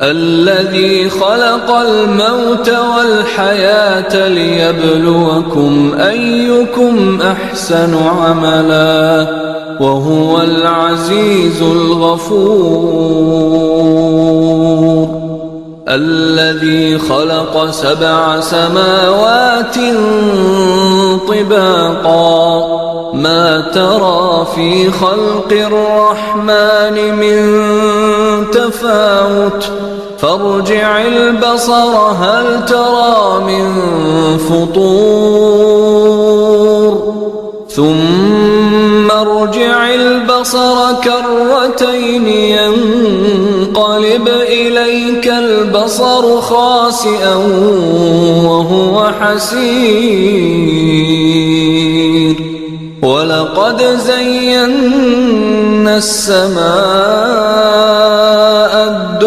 الذي خلق الموت والحياة ليبلوكم أيكم أحسن عملا وهو العزيز الغفور. الذي خلق 7 سماوات طباقا ما ترى في خلق الرحمن من تفاوت فارجع البصر هل ترى من فطور ثم ارجع البصر كرتين ينقلب إليك البصر خاسئا وهو حسير ولقد زينا السماء